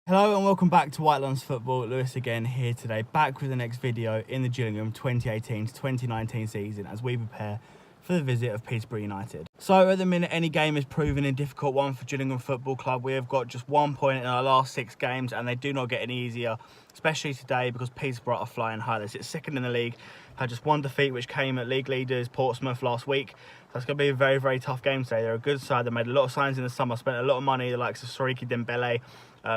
Hello and welcome back to WhiteLinesFootball. Lewis again here today, back with the next video in the Gillingham 2018 to 2019 season as we prepare for the visit of Peterborough United. So at the minute, any game is proving a difficult one for Gillingham Football Club. We have got just 1 point in our last 6 games and they do not get any easier, especially today because Peterborough are flying high. They sit second in the league, had just 1 defeat which came at league leaders Portsmouth last week. So it's going to be a very, very tough game today. They're a good side. They made a lot of signings in the summer, spent a lot of money, the likes of Soriki Dembele,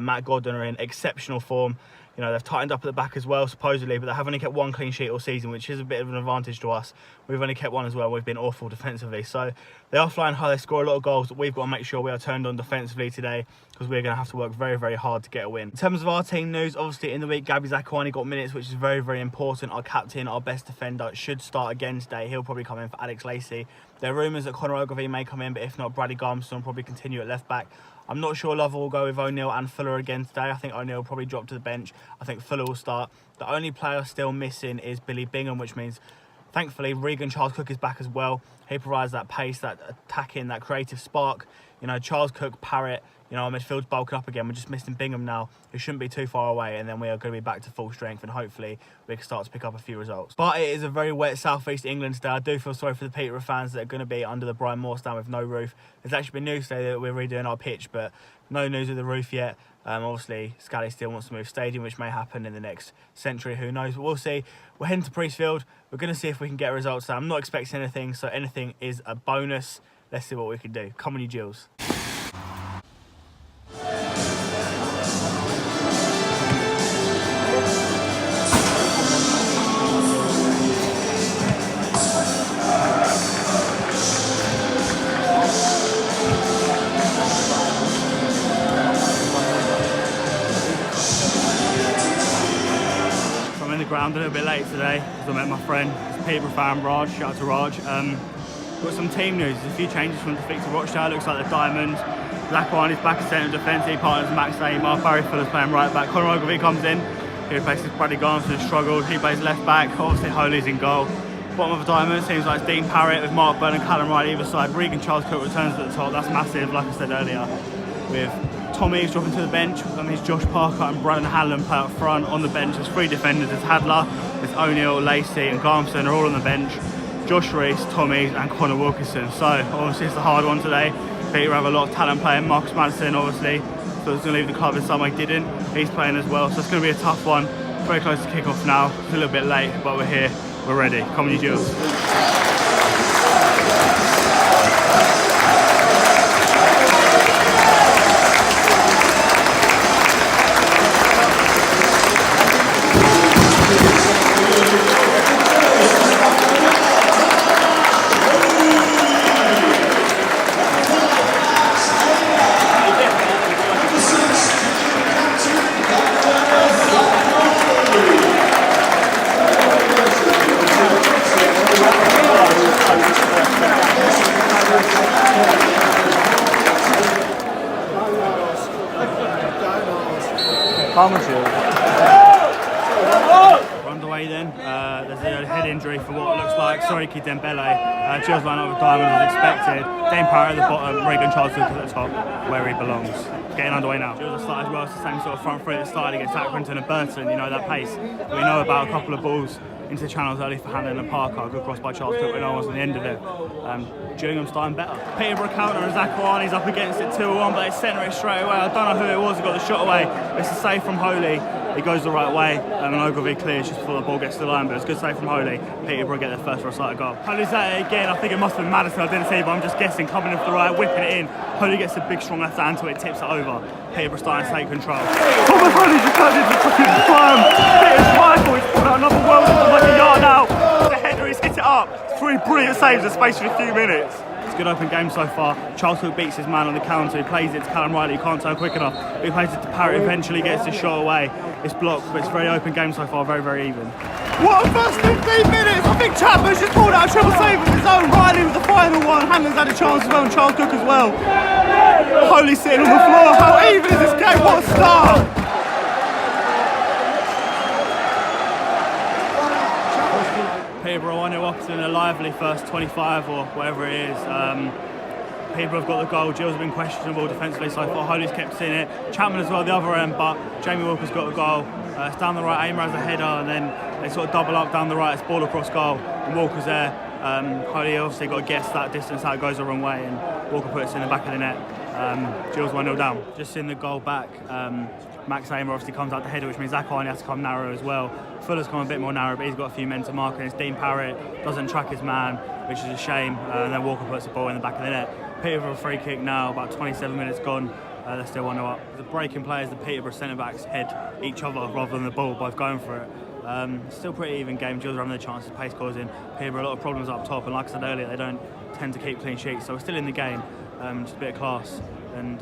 Matt Gordon are in exceptional form. You know, they've tightened up at the back as well, supposedly, but they have only kept 1 clean sheet all season, which is a bit of an advantage to us. We've only kept 1 as well. We've been awful defensively. So they are flying high. They score a lot of goals, but we've got to make sure we are turned on defensively today because we're going to have to work very, very hard to get a win. In terms of our team news, obviously in the week, Gabby Zakuani got minutes, which is very, very important. Our captain, our best defender, should start again today. He'll probably come in for Alex Lacey. There are rumours that Conor Ogilvie may come in, but if not, Bradley Garmston will probably continue at left back. I'm not sure Lover will go with O'Neill and Fuller again today. I think O'Neill will probably drop to the bench. I think Fuller will start. The only player still missing is Billy Bingham, which means, thankfully, Regan Charles Cook is back as well. He provides that pace, that attacking, that creative spark. You know, Charles Cook, Parrott, you know, our midfield's bulking up again. We're just missing Bingham now, who shouldn't be too far away, and then we are going to be back to full strength, and hopefully we can start to pick up a few results. But it is a very wet southeast England today. I do feel sorry for the Peterborough fans that are going to be under the Brian Moore stand with no roof. There's actually been news today that we're redoing our pitch, but no news of the roof yet. Obviously, Scally still wants to move stadium, which may happen in the next century. Who knows? But we'll see. We're heading to Priestfield. We're going to see if we can get results. I'm not expecting anything, so anything is a bonus. Let's see what we can do. Come on, you Gills. Ground a little bit late today because I met my friend, it's Peterborough fan Raj. Shout out to Raj. Got some team news. There's a few changes from defeat to Rochdale. Looks like the Diamonds. Zakuani is back in centre defence. He partners Max Aymar. Barry Fuller's playing right back. Conor Ogilvie comes in. He replaces Bradley Garmston, who struggled. He plays left back. Obviously Holy's in goal. Bottom of the Diamonds seems like it's Dean Parrott with Mark Byrne and Callum Wright either side. Regan Charles Cook returns at the top. That's massive, like I said earlier. With Tommy's dropping to the bench. That means Josh Parker and Brandon Hanlon play up front. On the bench, there's 3 defenders. There's Hadler, there's O'Neill, Lacey and Garmston are all on the bench. Josh Reese, Tommy's and Connor Wilkinson. So obviously it's a hard one today. Peter have a lot of talent playing. Marcus Madison obviously, so he's going to leave the club in some way didn't. He's playing as well, so it's going to be a tough one. Very close to kick off now. It's a little bit late, but we're here. We're ready. Come on, you Gills. We're underway then. There's a head injury for what looks like Soriki Dembele. Gills line up with Diamond as expected. Dane Parrott at the bottom, Regan Charles Cook at the top, where he belongs. Getting underway now. Gills started well. It's the same sort of front three that started against Accrington and Burton. You know that pace. We know about a couple of balls into the channels early for Hanlon and Parker. Good cross by Charles Cook when no one's on the end of it. Gillingham's starting better. Peterborough counter and Zakuani's up against it 2-1, but they centre it straight away. I don't know who it was who got the shot away. It's a save from Holy. He goes the right way, and Ogilvie clears just before the ball gets to the line, but it's a good save from Holy. Peterborough get their first recited goal. Holy's at it again. I think it must have been Madison. I didn't see, but I'm just guessing. Coming off the right, whipping it in. Holy gets a big strong left hand to it, tips it over. Peterborough starting to take control. Thomas Holy just turned into fucking firm. Peter's Michael, he's put out another world from like a yard out. The header, he's hit it up. 3 brilliant saves in the space of a few minutes. It's a good open game so far. Charles Cook beats his man on the counter. He plays it to Callum Riley. He can't turn quick enough. He plays it to Parrott. Eventually gets his shot away. It's blocked, but it's a very open game so far. Very, very even. What a first 15 minutes! I think Chapman's just pulled out a triple save of his own. Riley with the final one. Hanlon's had a chance as well, and Charles Cook as well. Holy sitting on the floor. How even is this game? What a start! Peterborough 1-0 up in a lively first 25 or whatever it is. Peterborough have got the goal. Gills have been questionable defensively so far. Holy's kept seeing it. Chapman as well, the other end, but Jamie Walker's got the goal. It's down the right, Aimer has a header, and then they sort of double up down the right. It's ball across goal, and Walker's there. Holy obviously got to guess that distance, how it goes the wrong way, and Walker puts it in the back of the net. Gills 1-0 down. Just in the goal back, Max Aimer obviously comes out the header, which means Zach Harney has to come narrow as well. Fuller's come a bit more narrow, but he's got a few men to mark, and it's Dean Parrott doesn't track his man, which is a shame, and then Walker puts the ball in the back of the net. Peterborough free kick now, about 27 minutes gone. They're still 1-0 up. The breaking players, the Peterborough centre-backs head each other rather than the ball, both going for it. Still pretty even game. Gills are having the chance to pace goals in. Peterborough a lot of problems up top, and like I said earlier, they don't tend to keep clean sheets, so we're still in the game. Just a bit of class and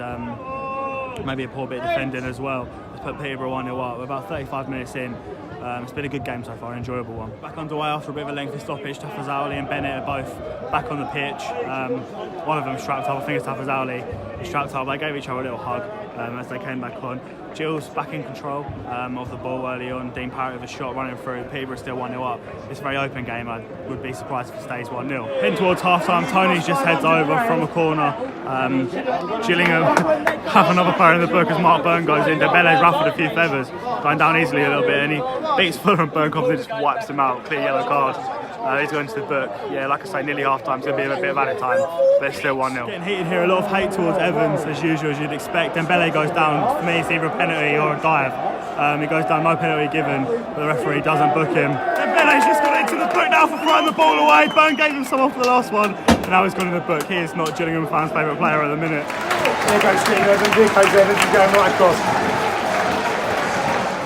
maybe a poor bit of defending as well. Let's put Peterborough 1-0 up. We're about 35 minutes in. It's been a good game so far, an enjoyable one. Back underway after a bit of a lengthy stoppage. Tafazali and Bennett are both back on the pitch. One of them strapped up, I think it's Tafazali. He strapped up, they gave each other a little hug as they came back on. Gills back in control of the ball early on. Dean Parrott with a shot running through. Peterborough still 1-0 up. It's a very open game. I would be surprised if it stays 1-0. Heading towards half time, Tony's just heads over from a corner. Gillingham have another player in the book as Mark Byrne goes in. Dembele's ruffled a few feathers, going down easily a little bit, and he beats Fuller, and Byrne comes in and just wipes him out. Clear yellow card. He's going to the book. Yeah, like I say, nearly half time. It's going to be a bit of added time, but it's still 1-0. Getting heated here. A lot of hate towards Evans, as usual, as you'd expect. Dembele goes down. For me, it's either a penalty or a dive. He goes down, no penalty given, but the referee doesn't book him. Dembele's just got into the book now for throwing the ball away. Byrne gave him some off the last one, and now he's gone in the book. He is not Gillingham fans' favourite player at the minute. There goes Evans. Here goes Evans. He's going right across.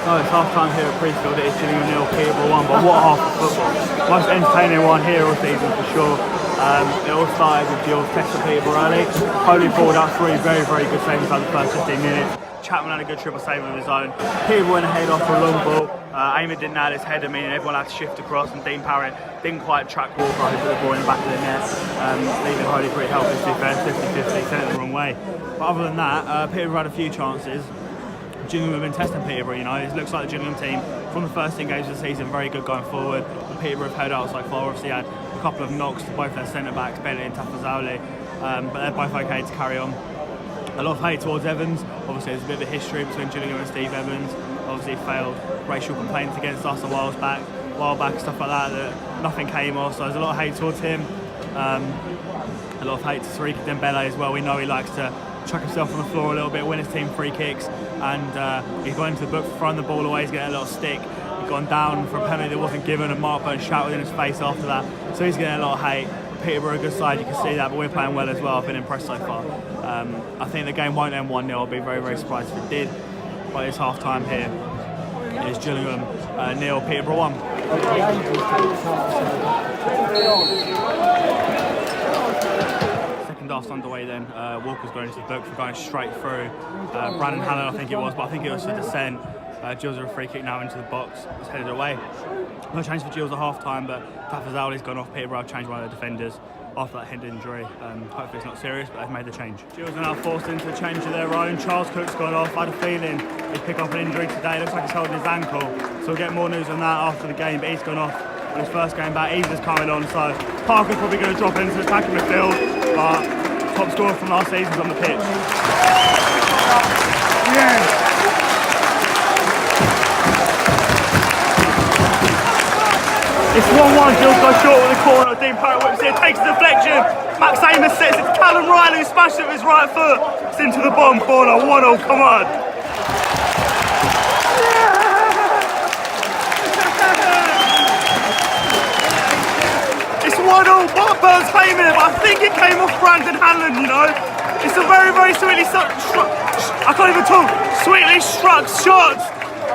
No, it's half time here at Priestfield. It is Gillingham 0, Peterborough 1, but what half of football. Most entertaining one here all season for sure. It all started with Gills testing Peterborough early. Holy pulled out 3 very, very good saves inside the first 15 minutes. Chapman had a good triple save of his own. Peterborough went ahead off a long ball. Aimer didn't nail his header, meaning everyone had to shift across, and Dean Parrott didn't quite track Walker who put the ball in the back of the net, leaving Holy pretty helpless to be fair, 50-50, sent it the wrong way. But other than that, Peterborough had a few chances. Gillingham have been testing Peterborough, you know. It looks like the Gillingham team from the first 10 games of the season, very good going forward. But Peterborough have held out so far. Obviously had a couple of knocks to both their centre-backs, Bennett and Tafazali, but they're both okay to carry on. A lot of hate towards Evans. Obviously there's a bit of a history between Gillingham and Steve Evans. Obviously failed racial complaints against us a while back, stuff like that nothing came off, so there's a lot of hate towards him. A lot of hate to Siriki Dembele as well. We know he likes to chuck himself on the floor a little bit, win his team free kicks, and he's gone into the book for throwing the ball away. He's getting a little stick. He's gone down for a penalty that wasn't given, and Mark Byrne shouted in his face after that, so he's getting a lot of hate. Peterborough are a good side, you can see that, but we're playing well as well. I've been impressed so far. I think the game won't end 1-0. I'll be very, very surprised if it did, but it's half time here. It is Gillingham 0, Peterborough 1. Second half's underway then. Walker's going into the book for going straight through. Brandon Hannon, I think it was, but I think it was for descent. Gills are a free kick now into the box. It's headed away. No change for Gills at half time, but Tafazali's gone off. Peterborough have changed one of the defenders after that head injury. Hopefully it's not serious, but they've made the change. Gills are now forced into a change of their own. Charles Cook's gone off. I had a feeling he'd pick up an injury today. Looks like he's holding his ankle. So we'll get more news on that after the game, but he's gone off on his first game back. Eva's coming on, so Parker's probably going to drop into the attacking midfield, but top scorer from last season's on the pitch. Yeah. It's 1-1, Gills goes short with the corner. Dean Parrott whips it, takes the deflection. Max Amos sets it to Callum Riley, who smashed it with his right foot. It's into the bottom corner, 1-0, come on. It's 1-0, Mark Byrne's claiming it, but I think it came off Brandon Hanlon, you know. It's a very, very sweetly struck, I can't even talk, sweetly struck shot.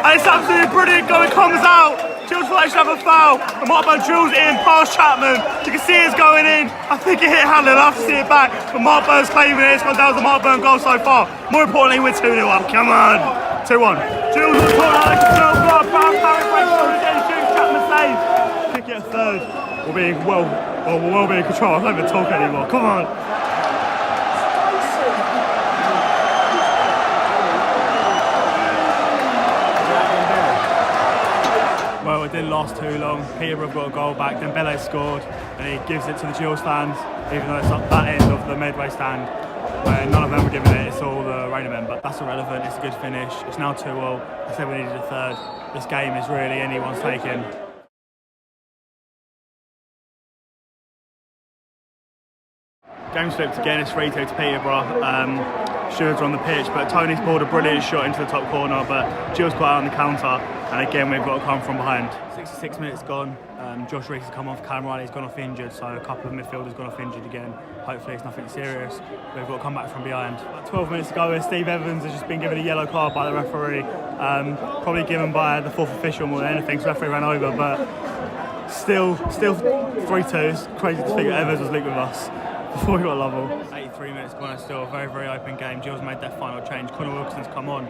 And it's absolutely brilliant, comes out. Gills thought they should have a foul, and Mark Byrne drills it in past Chapman. You can see it's going in. I think it hit Hanlon, I'll have to see it back. But Mark Byrne's claiming it. It's gone down to Mark Byrne goal so far. More importantly, we're 2-0 up. Come on. 2-1. Gills on the corner, Alex Parrott breaks through again, shoots Chapman save. Kick it a third. We'll be be in control. I can't even talk anymore. Come on. Well, it didn't last too long. Peterborough got a goal back, Dembele scored. and he gives it to the Gills fans, even though it's up that end of the Medway stand, where none of them were giving it, it's all the Rainer men. But that's irrelevant, it's a good finish. It's now 2-2. I said we needed a third. This game is really anyone's taking. Game flipped again, it's 3-2 to Peterborough. Stewards are on the pitch, but Tony's balled a brilliant shot into the top corner, but Gills got out on the counter, and again we've got to come from behind. 66 minutes gone, Josh Reese has come off, Callum Riley's gone off injured, so a couple of midfielders gone off injured again. Hopefully it's nothing serious, but we've got to come back from behind. 12 minutes ago, Steve Evans has just been given a yellow card by the referee, probably given by the fourth official more than anything, so the referee ran over, but still 3-2. It's crazy to think that Evans was linked with us before we got level. 83 minutes gone, it's still a very, very open game. Gills made their final change. Connor Wilkinson's come on.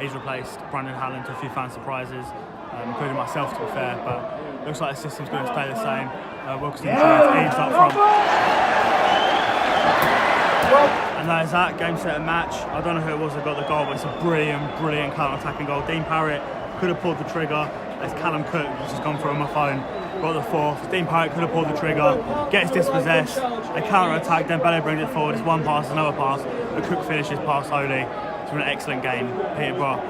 He's replaced Brandon Halland to a few fan surprises, including myself to be fair, but looks like the system's going to stay the same. Wilkinson eaves up front. And that is that, game, set and match. I don't know who it was that got the goal, but it's a brilliant, brilliant counter-attacking goal. Dean Parrott could have pulled the trigger. As Callum Cook, which has gone through on my phone, got the fourth. Dean Parrott could have pulled the trigger, gets dispossessed, they counter-attack, then Bello brings it forward, it's one pass, another pass, but Cook finishes past Holy. It's been an excellent game, Peterborough.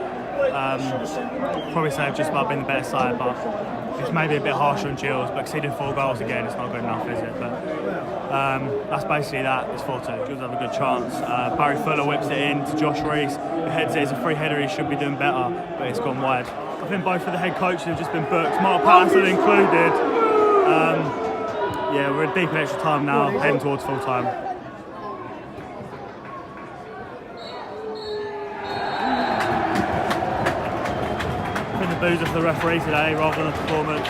Probably say I've just about been the better side, but it's maybe a bit harsh on Gills, but conceding 4 goals again, it's not good enough, is it? But that's basically that, it's 4-2. Gills have a good chance. Barry Fuller whips it in to Josh Reese, who heads it, it's a free header, he should be doing better, but it's gone wide. I think both of the head coaches have just been booked, Mark Patterson included. Yeah, we're deep in extra time now, heading towards full time. I think the boos are for the referee today rather than the performance.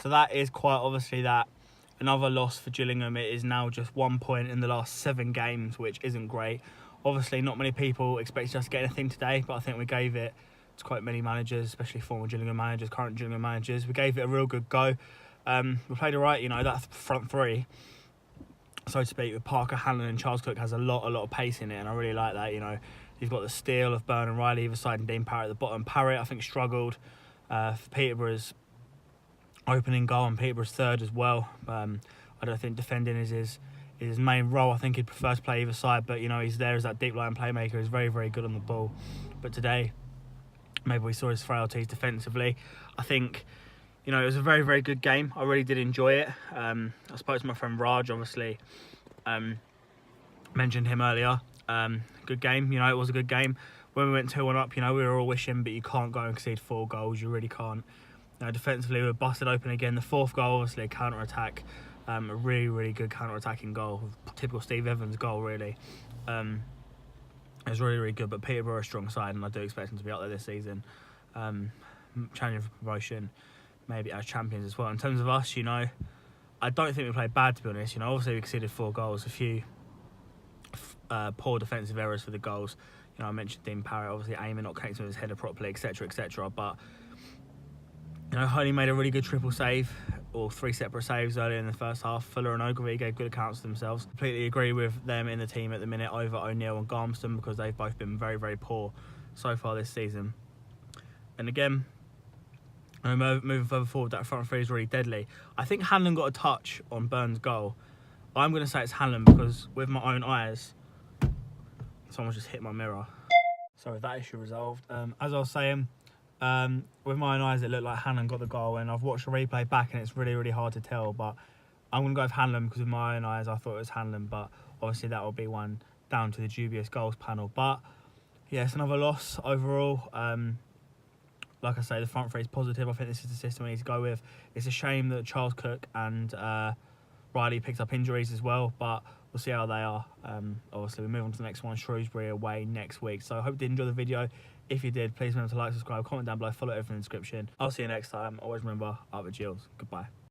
So that is quite obviously that. Another loss for Gillingham. It is now just 1 point in the last 7 games, which isn't great. Obviously, not many people expected us to get anything today, but I think we gave it to quite many managers, especially former Gillingham managers, current Gillingham managers. We gave it a real good go. We played all right, you know, that front three, so to speak, with Parker, Hanlon and Charles Cook has a lot of pace in it, and I really like that, you know. You've got the steel of Byrne and Riley either side and Dean Parrott at the bottom. Parrott, I think, struggled for Peterborough's opening goal and Peterborough's third as well. I don't think defending is his main role. I think he'd prefer to play either side, but you know, he's there as that deep line playmaker. He's very, very good on the ball. But today, maybe we saw his frailties defensively. I think, you know, it was a very, very good game. I really did enjoy it. I spoke to my friend Raj, obviously. Mentioned him earlier. Good game, you know, it was a good game. When we went 2-1 up, you know, we were all wishing, but you can't go and concede 4 goals. You really can't. Defensively, we were busted open again. The 4th goal, obviously, a counter-attack. A really, really good counter-attacking goal. Typical Steve Evans goal, really. It was really, really good, but Peterborough are a strong side, and I do expect them to be up there this season. Challenging for promotion, maybe as champions as well. In terms of us, you know, I don't think we played bad, to be honest. You know, obviously we conceded 4 goals, a few poor defensive errors for the goals. You know, I mentioned Dean Parrott, obviously aiming, not connecting with his header properly, etc., etc. But you know, Holy made a really good triple save, or 3 separate saves earlier in the first half. Fuller and Ogilvie gave good accounts of themselves. Completely agree with them in the team at the minute over O'Neill and Garmston, because they've both been very, very poor so far this season. And again, moving further forward, that front three is really deadly. I think Hanlon got a touch on Byrne's goal. I'm going to say it's Hanlon because with my own eyes, someone just hit my mirror. So with that issue resolved, as I was saying, with my own eyes, it looked like Hanlon got the goal, and I've watched the replay back, and it's really, really hard to tell. But I'm going to go with Hanlon because with my own eyes, I thought it was Hanlon. But obviously, that will be one down to the dubious goals panel. But yeah, it's another loss overall. Like I say, the front three is positive. I think this is the system we need to go with. It's a shame that Charles Cook and Riley picked up injuries as well, but we'll see how they are. Obviously, we move on to the next one, Shrewsbury away next week. So I hope you did enjoy the video. If you did, please remember to like, subscribe, comment down below, follow everything in the description. I'll see you next time. Always remember, up the Gills. Goodbye.